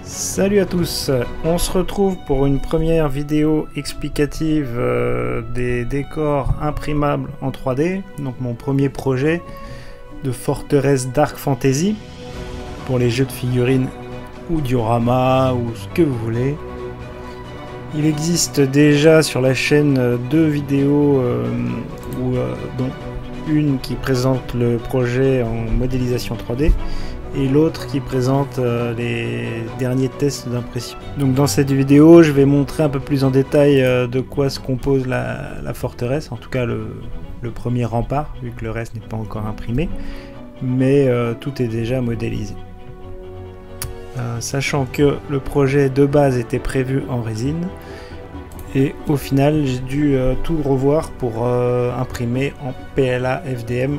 Salut à tous, on se retrouve pour une première vidéo explicative des décors imprimables en 3D, donc mon premier projet de forteresse Dark Fantasy pour les jeux de figurines ou diorama ou ce que vous voulez. Il existe déjà sur la chaîne deux vidéos dont une qui présente le projet en modélisation 3D et l'autre qui présente les derniers tests d'impression. Donc dans cette vidéo, je vais montrer un peu plus en détail de quoi se compose la forteresse, en tout cas le premier rempart, vu que le reste n'est pas encore imprimé, mais tout est déjà modélisé. Sachant que le projet de base était prévu en résine, et au final j'ai dû tout revoir pour imprimer en PLA FDM.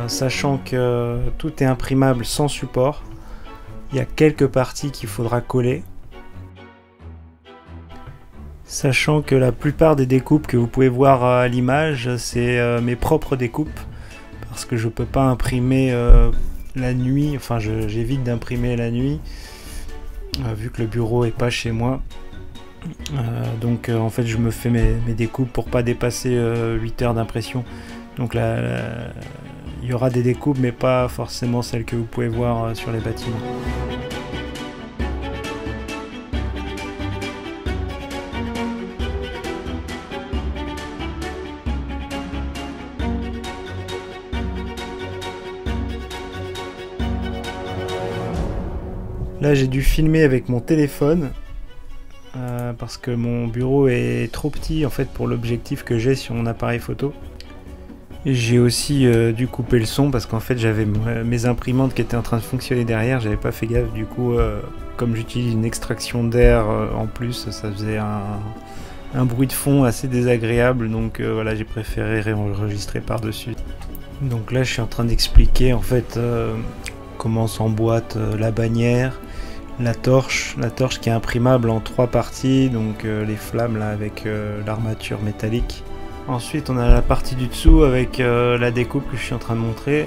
Sachant que tout est imprimable sans support, il y a quelques parties qu'il faudra coller. Sachant que la plupart des découpes que vous pouvez voir à l'image, c'est mes propres découpes, parce que je peux pas imprimer la nuit, enfin j'évite d'imprimer la nuit, vu que le bureau est pas chez moi. Donc en fait je me fais mes découpes pour pas dépasser 8 heures d'impression. Donc là, il y aura des découpes, mais pas forcément celles que vous pouvez voir sur les bâtiments. Là, j'ai dû filmer avec mon téléphone parce que mon bureau est trop petit en fait pour l'objectif que j'ai sur mon appareil photo. J'ai aussi dû couper le son parce qu'en fait j'avais mes imprimantes qui étaient en train de fonctionner derrière, j'avais pas fait gaffe, du coup comme j'utilise une extraction d'air en plus, ça faisait un bruit de fond assez désagréable, donc voilà, j'ai préféré réenregistrer par dessus. Donc là je suis en train d'expliquer en fait comment s'emboîte la bannière, la torche qui est imprimable en 3 parties, donc les flammes là avec l'armature métallique. Ensuite on a la partie du dessous avec la découpe que je suis en train de montrer.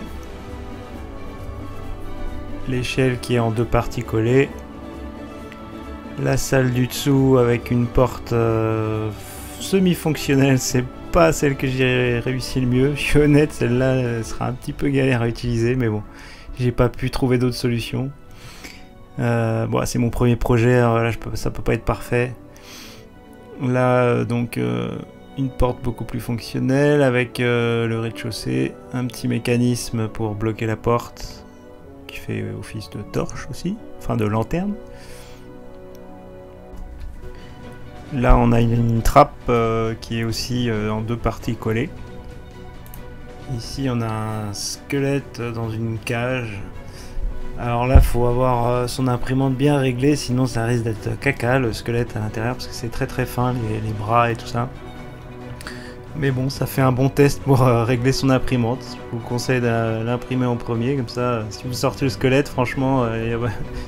L'échelle qui est en 2 parties collées. La salle du dessous avec une porte semi-fonctionnelle, c'est pas celle que j'ai réussi le mieux. Je suis honnête, celle-là elle sera un petit peu galère à utiliser, mais bon, j'ai pas pu trouver d'autres solutions. Bon, c'est mon premier projet, alors là ça peut pas être parfait. Là donc une porte beaucoup plus fonctionnelle avec le rez-de-chaussée, un petit mécanisme pour bloquer la porte qui fait office de torche aussi, enfin de lanterne. Là on a une trappe qui est aussi en 2 parties collées. Ici on a un squelette dans une cage. Alors là faut avoir son imprimante bien réglée, sinon ça risque d'être caca le squelette à l'intérieur parce que c'est très fin, les bras et tout ça. Mais bon, ça fait un bon test pour régler son imprimante. Je vous conseille de l'imprimer en premier, comme ça, si vous sortez le squelette, franchement, il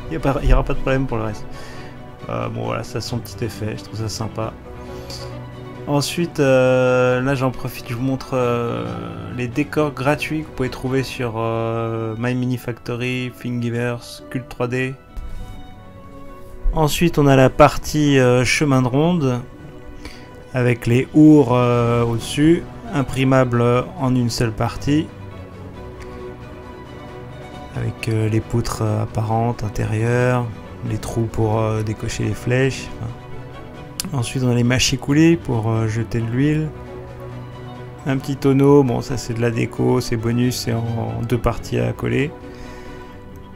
n'y aura pas de problème pour le reste. Bon voilà, ça a son petit effet, je trouve ça sympa. Ensuite, là j'en profite, je vous montre les décors gratuits que vous pouvez trouver sur My Mini Factory, Thingiverse, Cult 3D. Ensuite, on a la partie chemin de ronde, avec les ours au-dessus, imprimables en une seule partie, avec les poutres apparentes intérieures, les trous pour décocher les flèches. Ensuite on a les machicoulis pour jeter de l'huile, un petit tonneau, bon ça c'est de la déco, c'est bonus, c'est en 2 parties à coller.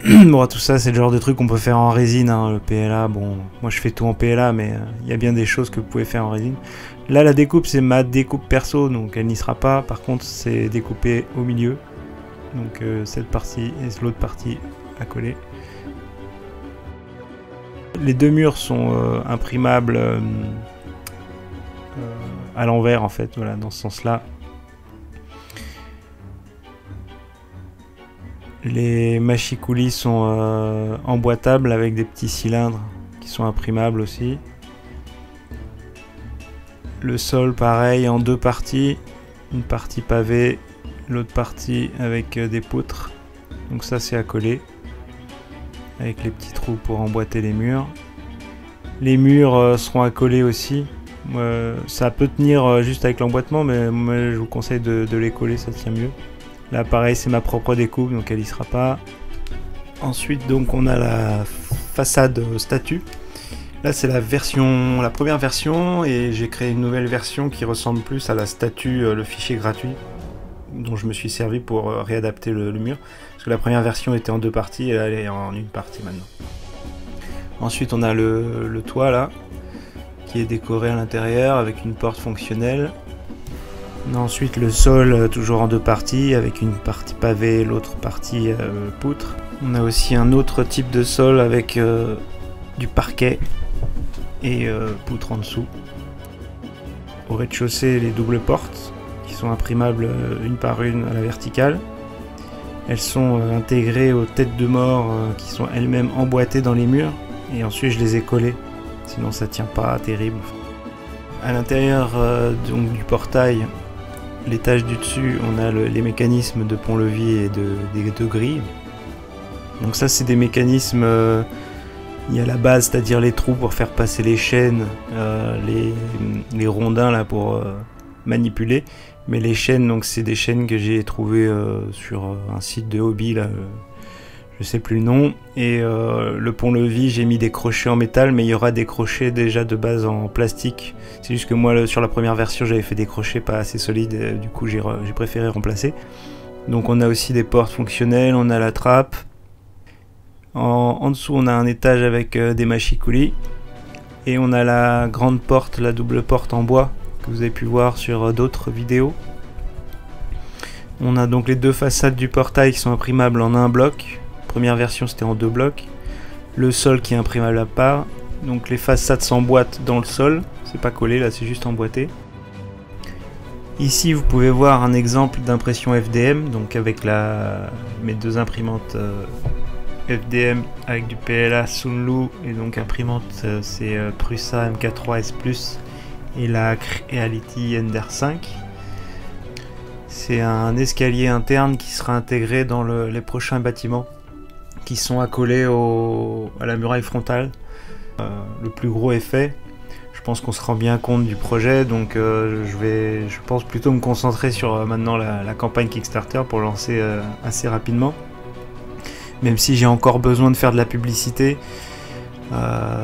Bon, tout ça c'est le genre de truc qu'on peut faire en résine, hein, le PLA, bon, moi je fais tout en PLA, mais il y a bien des choses que vous pouvez faire en résine. Là la découpe c'est ma découpe perso, donc elle n'y sera pas, par contre c'est découpé au milieu, donc cette partie et l'autre partie à coller. Les 2 murs sont imprimables à l'envers en fait, voilà, dans ce sens là. Les machicoulis sont emboîtables avec des petits cylindres qui sont imprimables aussi. Le sol pareil en deux parties, une partie pavée, l'autre partie avec des poutres. Donc ça c'est à coller, avec les petits trous pour emboîter les murs. Les murs seront à coller aussi. Ça peut tenir juste avec l'emboîtement, mais moi je vous conseille de les coller, ça tient mieux. Là pareil c'est ma propre découpe, donc elle y sera pas. Ensuite donc on a la façade statue. Là c'est la première version, et j'ai créé une nouvelle version qui ressemble plus à la statue, le fichier gratuit dont je me suis servi pour réadapter le mur. Parce que la première version était en deux parties et là elle est en une partie maintenant. Ensuite on a le toit là, qui est décoré à l'intérieur avec une porte fonctionnelle. On a ensuite le sol toujours en deux parties avec une partie pavée et l'autre partie poutre. On a aussi un autre type de sol avec du parquet et poutre en dessous. Au rez-de-chaussée, les doubles portes qui sont imprimables une par une à la verticale. Elles sont intégrées aux têtes de mort qui sont elles-mêmes emboîtées dans les murs, et ensuite je les ai collées, sinon ça tient pas terrible. À l'intérieur donc du portail, l'étage du dessus, on a les mécanismes de pont-levis et de grilles. Donc ça c'est des mécanismes, il y a la base, c'est-à-dire les trous pour faire passer les chaînes, les rondins là pour manipuler. Mais les chaînes, donc c'est des chaînes que j'ai trouvées sur un site de hobby là, je sais plus le nom. Et le pont-levis, j'ai mis des crochets en métal, mais il y aura des crochets déjà de base en plastique. C'est juste que moi sur la première version j'avais fait des crochets pas assez solides, du coup j'ai préféré remplacer. Donc on a aussi des portes fonctionnelles, on a la trappe. En dessous on a un étage avec des machicoulis, et on a la grande porte, la double porte en bois que vous avez pu voir sur d'autres vidéos. On a donc les deux façades du portail qui sont imprimables en un bloc. Première version c'était en deux blocs. Le sol qui est imprimable à part. Donc les façades s'emboîtent dans le sol, c'est pas collé là, c'est juste emboîté. Ici vous pouvez voir un exemple d'impression FDM, donc avec mes deux imprimantes FDM avec du PLA Sunlu, et donc imprimante c'est Prusa MK3S Plus et la Creality Ender 5. C'est un escalier interne qui sera intégré dans les prochains bâtiments qui sont accolés à la muraille frontale. Le plus gros est fait. Je pense qu'on se rend bien compte du projet, donc je pense plutôt me concentrer sur maintenant la campagne Kickstarter pour lancer assez rapidement. Même si j'ai encore besoin de faire de la publicité,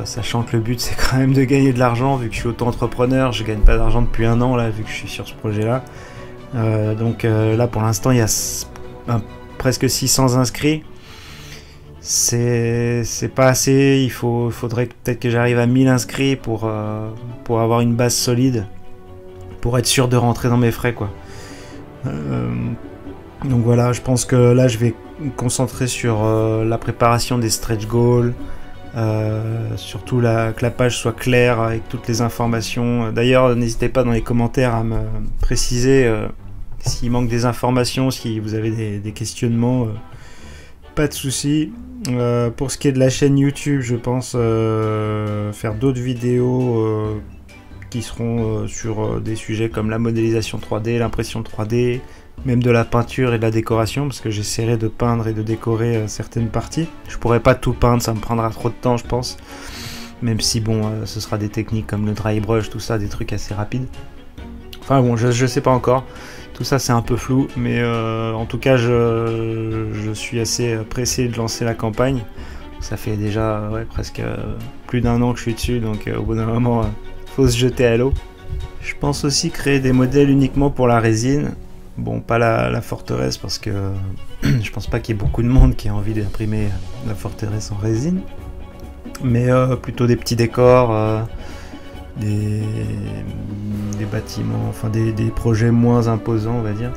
sachant que le but c'est quand même de gagner de l'argent, vu que je suis auto-entrepreneur, je gagne pas d'argent depuis un an là, vu que je suis sur ce projet là. Donc là pour l'instant il y a presque 600 inscrits. C'est pas assez, il faudrait peut-être que j'arrive à 1000 inscrits pour avoir une base solide, pour être sûr de rentrer dans mes frais quoi. Donc voilà, je pense que là je vais me concentrer sur la préparation des stretch goals, surtout que la page soit claire avec toutes les informations. D'ailleurs n'hésitez pas dans les commentaires à me préciser s'il manque des informations, si vous avez des questionnements, pas de soucis. Pour ce qui est de la chaîne YouTube, je pense faire d'autres vidéos qui seront sur des sujets comme la modélisation 3D, l'impression 3D, même de la peinture et de la décoration, parce que j'essaierai de peindre et de décorer certaines parties. Je pourrais pas tout peindre, ça me prendra trop de temps je pense, même si bon ce sera des techniques comme le dry brush, tout ça, des trucs assez rapides. Enfin bon, je sais pas encore, tout ça c'est un peu flou, mais en tout cas je suis assez pressé de lancer la campagne. Ça fait déjà presque plus d'un an que je suis dessus, donc au bout d'un moment faut se jeter à l'eau. Je pense aussi créer des modèles uniquement pour la résine. Bon, pas la forteresse, parce que je pense pas qu'il y ait beaucoup de monde qui ait envie d'imprimer la forteresse en résine, mais plutôt des petits décors, des bâtiments, enfin des projets moins imposants on va dire,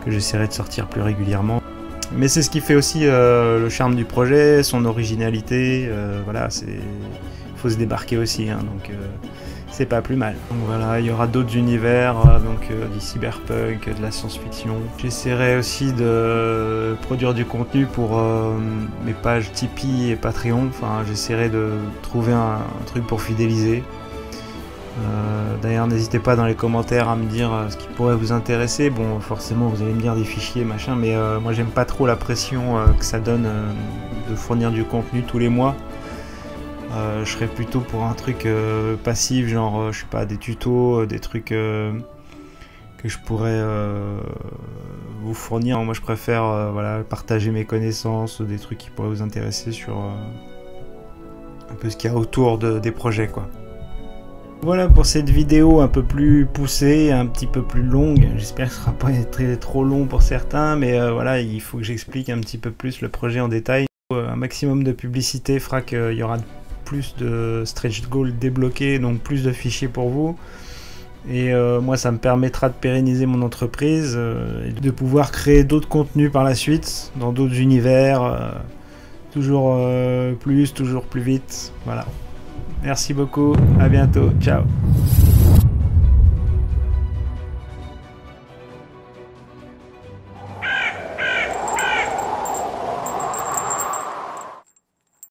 que j'essaierai de sortir plus régulièrement. Mais c'est ce qui fait aussi le charme du projet, son originalité. Voilà, faut se débarquer aussi, hein, donc c'est pas plus mal. Donc voilà, il y aura d'autres univers, donc du cyberpunk, de la science-fiction. J'essaierai aussi de produire du contenu pour mes pages Tipeee et Patreon. Enfin, j'essaierai de trouver un truc pour fidéliser. D'ailleurs, n'hésitez pas dans les commentaires à me dire ce qui pourrait vous intéresser. Bon, forcément, vous allez me dire des fichiers, machin, mais moi, j'aime pas trop la pression que ça donne de fournir du contenu tous les mois. Je serais plutôt pour un truc passif, genre, je sais pas, des tutos, des trucs que je pourrais vous fournir. Moi, je préfère voilà, partager mes connaissances, des trucs qui pourraient vous intéresser sur un peu ce qu'il y a autour des projets, quoi. Voilà pour cette vidéo un peu plus poussée, un petit peu plus longue. J'espère que ce ne sera pas trop long pour certains, mais voilà, il faut que j'explique un petit peu plus le projet en détail. Un maximum de publicité fera qu'il y aura plus de stretch goals débloqués, donc plus de fichiers pour vous. Et moi, ça me permettra de pérenniser mon entreprise et de pouvoir créer d'autres contenus par la suite, dans d'autres univers, toujours plus vite. Voilà. Merci beaucoup, à bientôt, ciao.